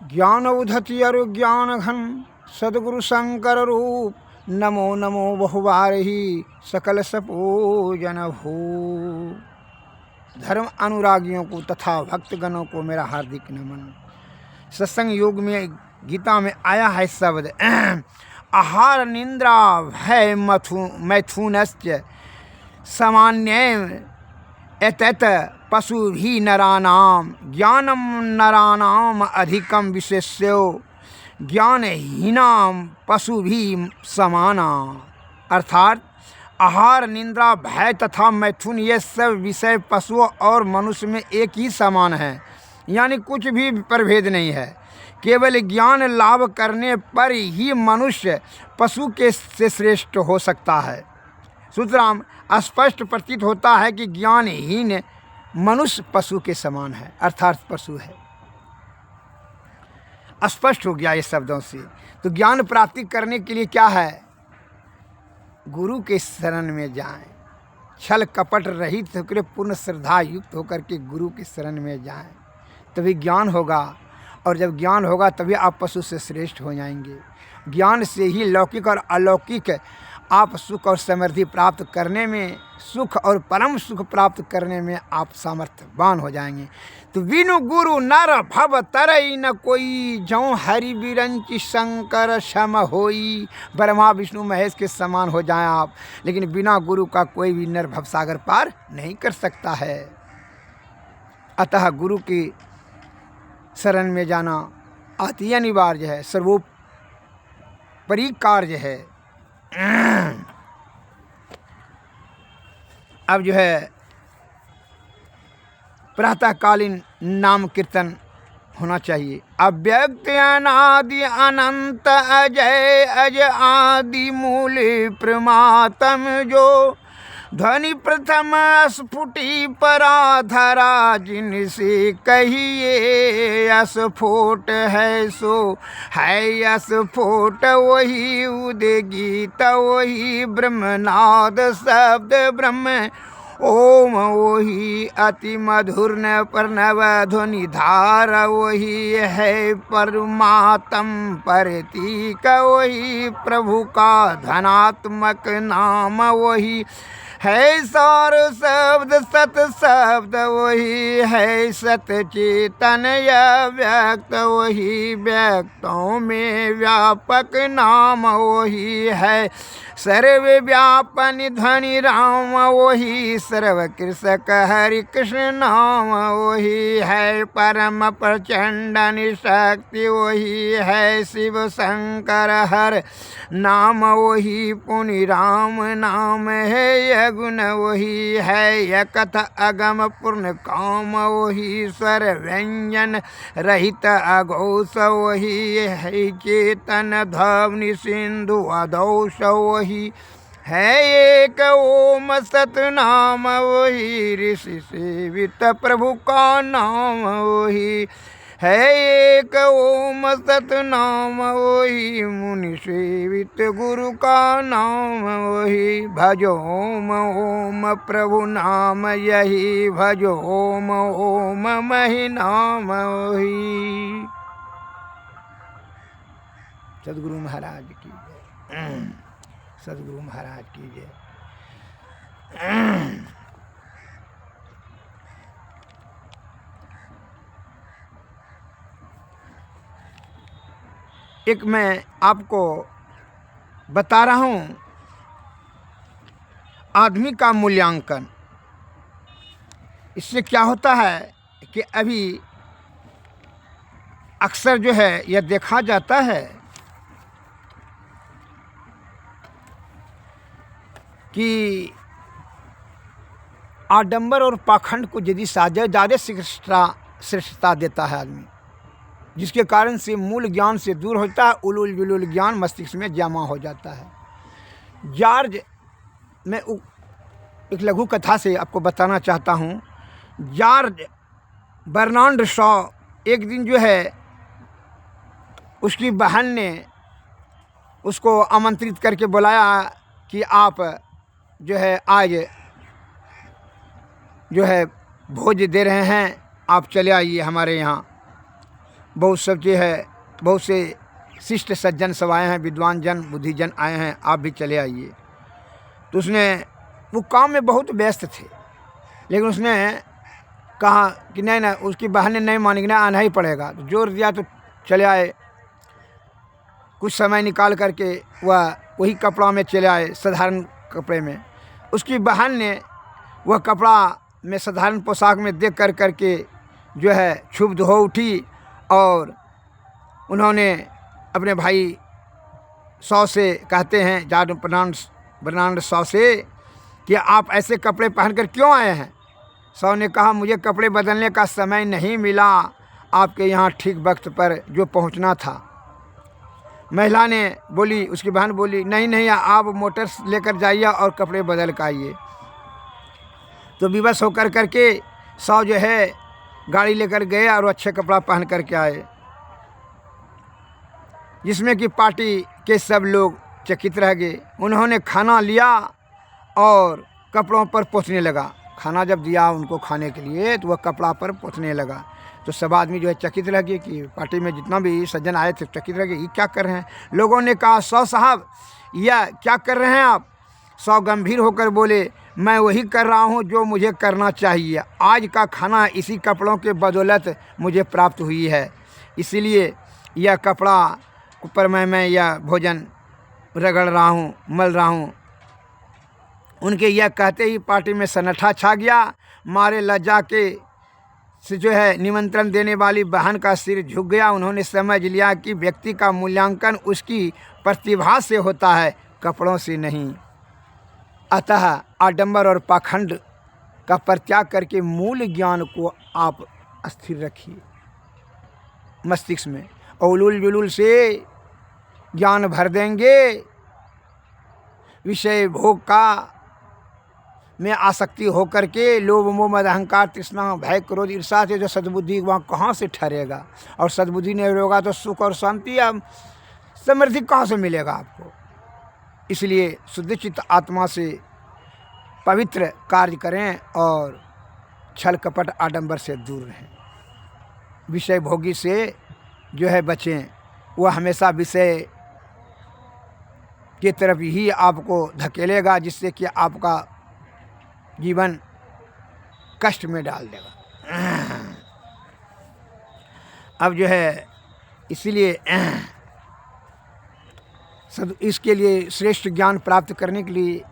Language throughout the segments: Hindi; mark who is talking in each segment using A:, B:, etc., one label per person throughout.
A: ज्ञान उधति अरु ज्ञान घन सदगुरु शंकर रूप, नमो नमो बहुबारही सकल सपूजन भू। धर्म अनुरागियों को तथा भक्तगणों को मेरा हार्दिक नमन। सत्संग योग में गीता में आया है शब्द आहार निंद्रा भय मैथुनश्च सामान्य एतत पशु भी नरानाम ज्ञानम नरानाम अधिकम विशेष्यो ज्ञानहीनाम पशु भी समाना। अर्थात आहार निंद्रा भय तथा मैथुन ये सब विषय पशुओं और मनुष्य में एक ही समान है, यानी कुछ भी प्रभेद नहीं है। केवल ज्ञान लाभ करने पर ही मनुष्य पशु के से श्रेष्ठ हो सकता है। सूत्राम स्पष्ट प्रतीत होता है कि ज्ञानहीन मनुष्य पशु के समान है, अर्थात पशु है। स्पष्ट हो गया ये शब्दों से। तो ज्ञान प्राप्ति करने के लिए क्या है? गुरु के शरण में जाएं, छल कपट रहित होकर पूर्ण श्रद्धा युक्त होकर के गुरु के शरण में जाएं, तभी ज्ञान होगा। और जब ज्ञान होगा तभी आप पशु से श्रेष्ठ हो जाएंगे। ज्ञान से ही लौकिक और अलौकिक आप सुख और समृद्धि प्राप्त करने में, सुख और परम सुख प्राप्त करने में आप सामर्थ्यवान हो जाएंगे। तो बिनु गुरु नर भव तरई न कोई, जौ हरि बिरंचि शंकर क्षम होई। ब्रह्मा विष्णु महेश के समान हो जाएं आप, लेकिन बिना गुरु का कोई भी नर भवसागर पार नहीं कर सकता है। अतः गुरु की शरण में जाना अति अनिवार्य है, सर्वोपरि कार्य है। अब जो है प्रातःकालीन नाम कीर्तन होना चाहिए। अव्यक्त अनादि अनंत अजय अज आदि मूल प्रमातम, जो ध्वनि प्रथम स्फुटी पराधरा, जिनसे कहिए अस्फोट है सो है अस्फोट। वही उदय गीत वही ब्रह्मनाद शब्द ब्रह्म ओम, वही अति मधुर न प्रणव ध्वनि धार। वही है परमात्म प्रतीक, वही प्रभु का धनात्मक नाम। वही है सार शब्द सत शब्द, वही है सत चेतन व्यक्त। वही व्यक्तों में व्यापक नाम, वही है सर्वव्यापन ध्वनि राम। वही सर्वकृषक हरि कृष्ण नाम, वही है परम प्रचंड निशक्ति। वही है शिव शंकर हर नाम, वही पुनि राम नाम है गुण। वही है यकथ अगम पूर्ण काम, वही स्वर व्यंजन रहित अघोष। वही है चेतन ध्वनि सिंधु अदोष। वही है एक ओम सतनाम, वही ऋषि सेवित प्रभु का नाम। वही है एक ओम सतनाम, वही मुनि सेवित गुरु का नाम। वही भजो ओम ओम प्रभु नाम, यही भजो ओम ओम महि नाम। वही सदगुरु महाराज की जय, सदगुरु महाराज की जय। एक मैं आपको बता रहा हूँ आदमी का मूल्यांकन। इससे क्या होता है कि अभी अक्सर जो है यह देखा जाता है कि आडंबर और पाखंड को यदि ज़्यादा श्रेष्ठता देता है आदमी, जिसके कारण से मूल ज्ञान से दूर होता है, उलूल जुलूल ज्ञान मस्तिष्क में जमा हो जाता है। जॉर्ज, मैं एक लघु कथा से आपको बताना चाहता हूँ। जॉर्ज बर्नार्ड शॉ एक दिन जो है उसकी बहन ने उसको आमंत्रित करके बुलाया कि आप जो है आज जो है भोज दे रहे हैं, आप चले आइए हमारे यहाँ। बहुत सब जो है, बहुत से शिष्ट सज्जन सब आए हैं, विद्वान जन बुद्धिजन आए हैं, आप भी चले आइए। तो उसने, वो काम में बहुत व्यस्त थे, लेकिन उसने कहा कि नहीं ना, उसकी बहन नहीं मानेगी ना, आना ही पड़ेगा। तो जोर दिया तो चले आए। कुछ समय निकाल करके वह वही कपड़ा में चले आए, साधारण कपड़े में। उसकी बहन ने वह कपड़ा में साधारण पोशाक में देख करके जो है क्षुब्ध हो उठी और उन्होंने अपने भाई सौ से, कहते हैं जाट बर्नांड सौ से, कि आप ऐसे कपड़े पहनकर क्यों आए हैं? सौ ने कहा, मुझे कपड़े बदलने का समय नहीं मिला, आपके यहाँ ठीक वक्त पर जो पहुँचना था। महिला ने बोली, उसकी बहन बोली, नहीं नहीं, आप मोटर लेकर जाइए और कपड़े बदल कर आइए। तो विवश होकर करके सौ जो है गाड़ी लेकर गए और अच्छे कपड़ा पहन करके आए, जिसमें कि पार्टी के सब लोग चकित रह गए। उन्होंने खाना लिया और कपड़ों पर पोंछने लगा। खाना जब दिया उनको खाने के लिए तो वह कपड़ा पर पोंछने लगा। तो सब आदमी जो है चकित रह गए कि पार्टी में जितना भी सज्जन आए थे चकित रह गए, ये क्या कर रहे हैं? लोगों ने कहा, सौ साहब यह क्या कर रहे हैं आप? सौ गंभीर होकर बोले, मैं वही कर रहा हूँ जो मुझे करना चाहिए। आज का खाना इसी कपड़ों के बदौलत मुझे प्राप्त हुई है, इसीलिए यह कपड़ा पर मैं यह भोजन रगड़ रहा हूँ, मल रहा हूँ। उनके यह कहते ही पार्टी में सन्नाटा छा गया। मारे लज्जा के से जो है निमंत्रण देने वाली बहन का सिर झुक गया। उन्होंने समझ लिया कि व्यक्ति का मूल्यांकन उसकी प्रतिभा से होता है, कपड़ों से नहीं। अतः आडंबर और पाखंड का परित्याग करके मूल ज्ञान को आप स्थिर रखिए मस्तिष्क में। उलूल जुलूल से ज्ञान भर देंगे, विषय भोग का में आसक्ति होकर के लोभ मोह मद अहंकार तृष्णा भय क्रोध ईर्षा से जो सद्बुद्धि वहाँ कहाँ से ठहरेगा? और सद्बुद्धि नहीं होगा तो सुख और शांति या समृद्धि कहाँ से मिलेगा आपको? इसलिए शुद्ध चित्त आत्मा से पवित्र कार्य करें और छल कपट आडंबर से दूर रहें। विषय भोगी से जो है बचें, वह हमेशा विषय की तरफ ही आपको धकेलेगा, जिससे कि आपका जीवन कष्ट में डाल देगा। अब जो है इसीलिए इसके लिए श्रेष्ठ ज्ञान प्राप्त करने के लिए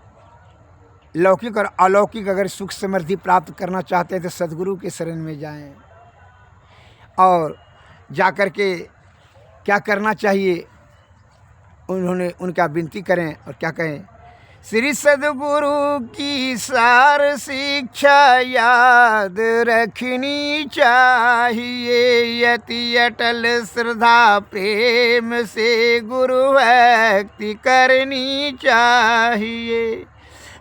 A: लौकिक और अलौकिक अगर सुख समृद्धि प्राप्त करना चाहते हैं तो सद्गुरु के शरण में जाएं। और जाकर के क्या करना चाहिए, उन्होंने उनका विनती करें और क्या कहें, श्री सद्गुरु की सार शिक्षा याद रखनी चाहिए। यति अटल श्रद्धा प्रेम से गुरु भक्ति करनी चाहिए।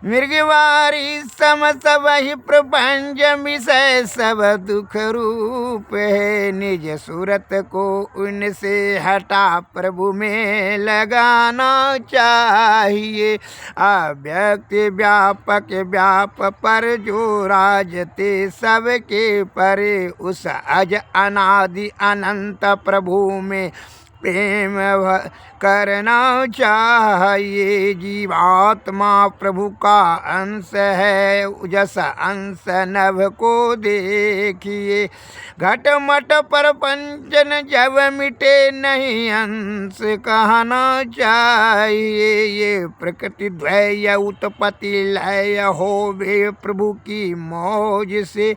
A: मृगवारी सम सब ही प्रपंच मिसय सब दुख रूप है। निज सूरत को उनसे हटा प्रभु में लगाना चाहिए। अव्यक्त व्यापक व्याप पर जो राजते सबके परे, उस अज अनादि अनंत प्रभु में प्रेम करना चाहिए। जीवात्मा प्रभु का अंश है, जस अंश नभ को देखिए। घट मट पर पंचन जब मिटे नहीं अंश कहना चाहिए। ये प्रकृति द्वय उत्पत्ति लय होवे प्रभु की मौज से।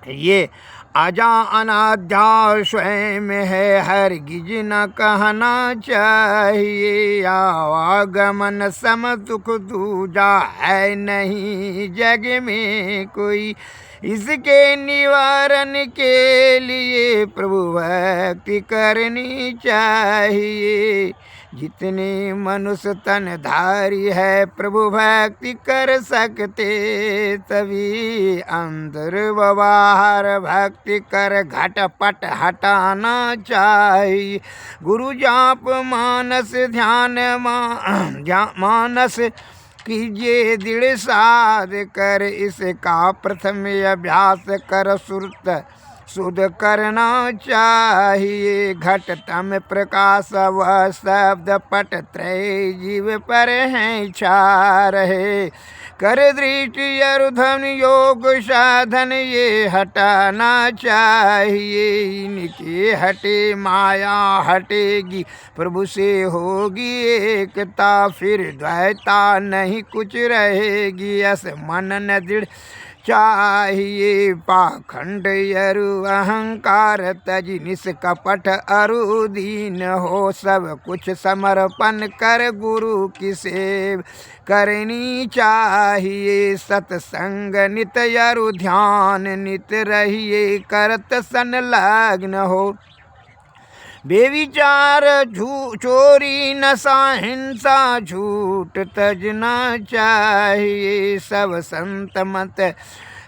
A: ये आजा अनाध्या स्वयं है हरगिज न कहना चाहिए। आवागमन सम दुख दूजा है नहीं जग में कोई। इसके निवारण के लिए प्रभु भक्ति करनी चाहिए। जितने मनुष्य तन धारी है प्रभु भक्ति कर सकते, तभी अंदर बाहर भक्ति कर घटपट हटाना चाहिए। गुरु जाप मानस ध्यान मानस कीजिए दृढ़ साध कर, इसका प्रथम अभ्यास कर शुद्ध करना चाहिए। घटतम प्रकाश वह शब्द पट त्रय जीव पर हैं छा रहे। कर दृष्टि अरुधन योग साधन ये हटाना चाहिए। इनके हटे माया हटेगी, प्रभु से होगी एकता, फिर द्वैता नहीं कुछ रहेगी। अस मनन दृढ़ चाहिए। पाखंड अरु अहंकार तज निष्कपट अरु दीन हो। सब कुछ समर्पण कर गुरु की सेव करनी चाहिए। सत्संग नित अरु ध्यान नित रहिए, करत संलग्न हो। बेविचार चोरी नशा हिंसा झूठ तजना चाहिए। सब संत मत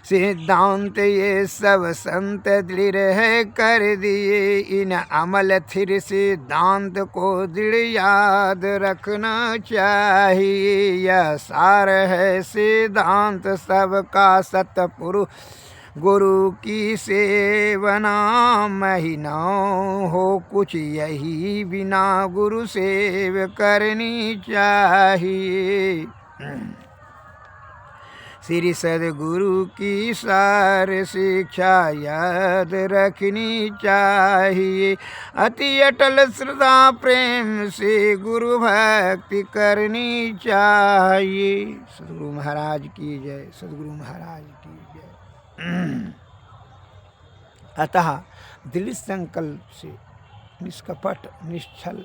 A: सिद्धांत ये सब संत दृढ़ है कर दिए। इन अमल थिर सिद्धांत को दृढ़ याद रखना चाहिए। यह सार है सिद्धांत सबका सतपुरुष गुरु की सेवना महीना हो कुछ, यही बिना गुरु सेव करनी चाहिए। श्री सद्गुरु की सार शिक्षा याद रखनी चाहिए। अति अटल श्रद्धा प्रेम से गुरु भक्ति करनी चाहिए। सद्गुरु महाराज की जय, सद्गुरु महाराज की जय। अतः दृढ़ संकल्प से निष्कपट निश्चल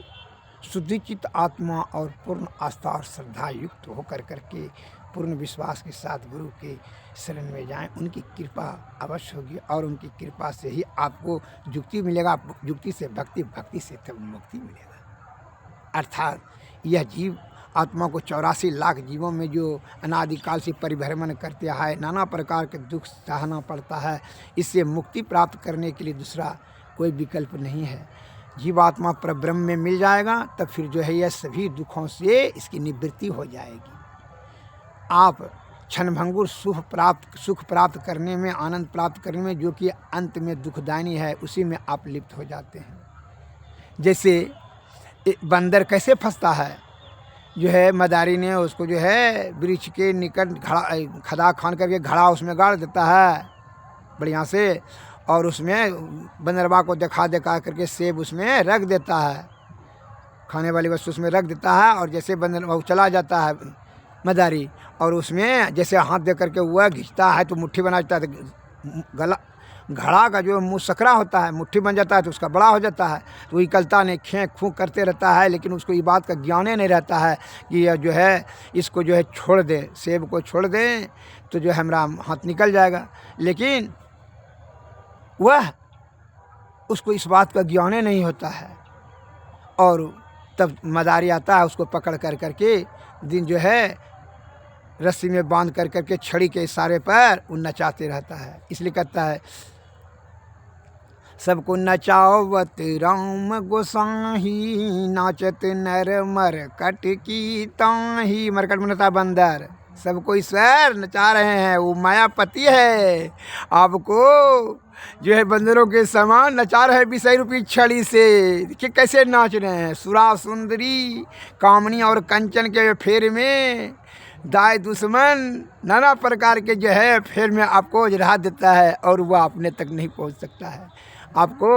A: शुद्धिचित आत्मा और पूर्ण आस्था और श्रद्धा युक्त होकर करके पूर्ण विश्वास के साथ गुरु के शरण में जाएं। उनकी कृपा अवश्य होगी और उनकी कृपा से ही आपको युक्ति मिलेगा। युक्ति से भक्ति, भक्ति से तब मुक्ति मिलेगा। अर्थात यह जीव आत्मा को 84 लाख जीवों में जो अनादिकाल से परिभ्रमण करते है, नाना प्रकार के दुख सहना पड़ता है, इससे मुक्ति प्राप्त करने के लिए दूसरा कोई विकल्प नहीं है। जीवात्मा परब्रह्म में मिल जाएगा तब फिर जो है यह सभी दुखों से इसकी निवृत्ति हो जाएगी। आप क्षणभंगुर सुख प्राप्त करने में, आनंद प्राप्त करने में, जो कि अंत में दुखदायी है, उसी में आप लिप्त हो जाते हैं। जैसे बंदर कैसे फंसता है, जो है मदारी ने उसको जो है वृक्ष के निकट खदा खान करके घड़ा उसमें गाड़ देता है बढ़िया से, और उसमें बंदरवा को दिखा करके सेब उसमें रख देता है, खाने वाली वस्तु उसमें रख देता है। और जैसे बंदरवा चला जाता है मदारी, और उसमें जैसे हाथ दे करके वह खींचता है तो मुट्ठी बना जाता है। गला घड़ा का जो मुँह सकरा होता है, मुट्ठी बन जाता है तो उसका बड़ा हो जाता है, तो निकलता नहीं, खेंक फूंक करते रहता है। लेकिन उसको ये बात का ज्ञान ही नहीं रहता है कि यह जो है इसको जो है छोड़ दे, सेब को छोड़ दें तो जो है हमारा हाथ निकल जाएगा। लेकिन वह उसको इस बात का ज्ञान ही नहीं होता है। और तब मदारी आता है, उसको पकड़ कर करके दिन जो है रस्सी में बांध कर करके छड़ी के इशारे पर वो नचाते रहता है। इसलिए कहता है सबको नचावत राम गोसाही, नाचत नर मरकट की ताही। मरकट बनता बंदर, सबको ईश्वर नचा रहे हैं, वो मायापति है। आपको जो है बंदरों के समान नचा रहे 20 रुपये छड़ी से। देखिए कैसे नाच रहे हैं। सुरा सुंदरी कामनी और कंचन के फेर में दाय दुश्मन नाना प्रकार के जो है फेर में आपको रहा देता है, और वह अपने तक नहीं पहुंच सकता है। आपको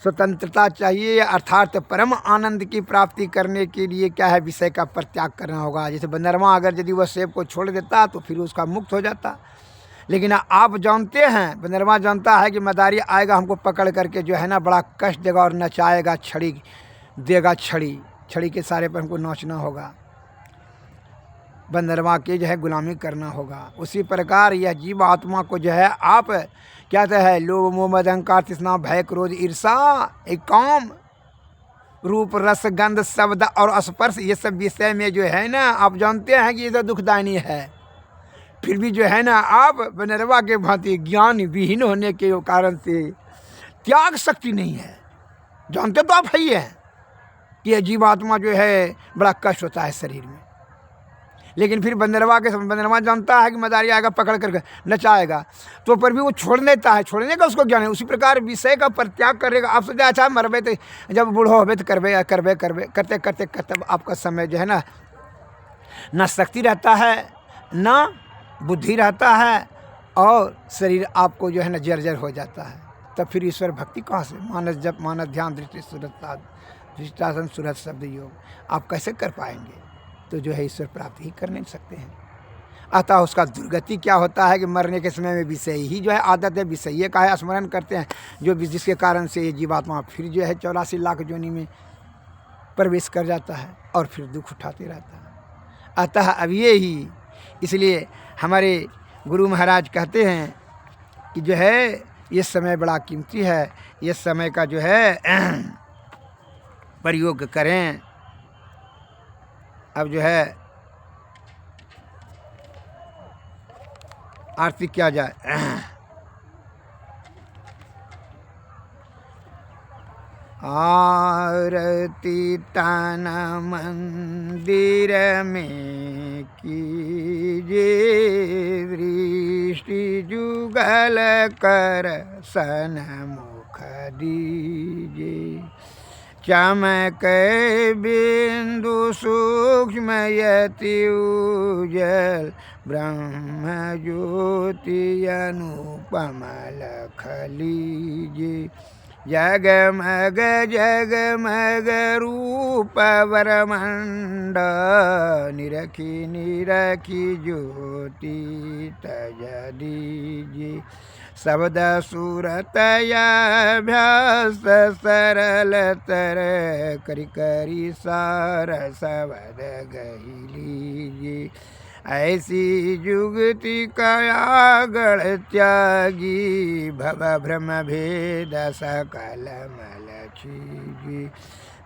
A: स्वतंत्रता चाहिए, अर्थात परम आनंद की प्राप्ति करने के लिए क्या है, विषय का परित्याग करना होगा। जैसे बंदरवा अगर यदि वह सेब को छोड़ देता तो फिर उसका मुक्त हो जाता। लेकिन आप जानते हैं, बंदरवा जानता है कि मदारी आएगा हमको पकड़ करके जो है ना बड़ा कष्ट देगा और नचाएगा, छड़ी देगा, छड़ी के सारे पर हमको नाचना होगा, बंदरवा के जो है गुलामी करना होगा। उसी प्रकार यह जीव आत्मा को जो है आप क्या कहते हैं, लोभ मोह मद अहंकार तृष्णा भय क्रोध ईर्षा, एक काम रूप रस गंध शब्द और स्पर्श, ये सब विषय में जो है ना आप जानते हैं कि ये तो दुखदायी है। फिर भी जो है ना आप बंदरवा के भांति ज्ञान विहीन होने के कारण से त्याग शक्ति नहीं है। जानते तो आप ही हैं कि यह जीवात्मा जो है बड़ा कष्ट होता है शरीर में, लेकिन फिर बंदरवा जानता है कि मदारी आएगा पकड़ कर नचाएगा, तो पर भी वो छोड़ देता है, छोड़ने का उसको ज्ञान है। उसी प्रकार विषय का परित्याग करेगा। आप सोचा अच्छा मरबे तो जब बूढ़ो होबे तो करबे करबे करबे करते करते करते आपका समय जो है ना शक्ति रहता है ना बुद्धि रहता है, और शरीर आपको जो है ना जर्जर हो जाता है। तब फिर ईश्वर भक्ति कहाँ से? मानस जप, मानस ध्यान, दृष्टि दृष्टासन सूरत शब्द योग आप कैसे कर पाएंगे? तो जो है ईश्वर प्राप्ति ही कर नहीं सकते हैं। अतः उसका दुर्गति क्या होता है कि मरने के समय में विषय ही जो है आदत है, विषय का है, स्मरण करते हैं, जो जिसके कारण से ये जीवात्मा फिर जो है 84 लाख योनि में प्रवेश कर जाता है और फिर दुख उठाते रहता है। अतः अब ये ही इसलिए हमारे गुरु महाराज कहते हैं कि जो है ये समय बड़ा कीमती है, ये समय का जो है प्रयोग करें। अब जो है आरती किया जाए। आरती तन मंदिर में कीजे, दृष्टि जुगल कर सन्मुख दीजे। चमक बिंदु सूक्ष्म यति उजल, ब्रह्म ज्योति अनुपम लख लीजे। जगमग जगमग रूप वरमंड, निरखी निरखी ज्योति तज दीजे। शब्द सुरतयाभ्यास सरल तर, करि करि सार शब्द गही लीजे। ऐसी जुगति कयागढ़ त्यागी, भव भ्रम भेद सकल मल छीजी।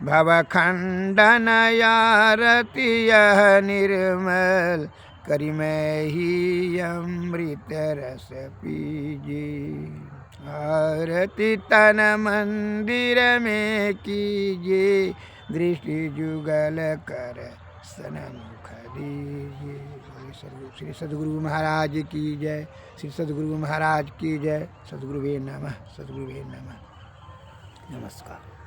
A: भव खंडन यारति यह निर्मल, करि मैं ही अमृत रस पीजे। आरती तन मंदिर में कीजे, दृष्टि जुगल कर सन्मुख दीजे। श्री सद्गुरु महाराज की जय, श्री सद्गुरु महाराज की जय। सद्गुरुवे नमः, सद्गुरुवे नमः। नमस्कार।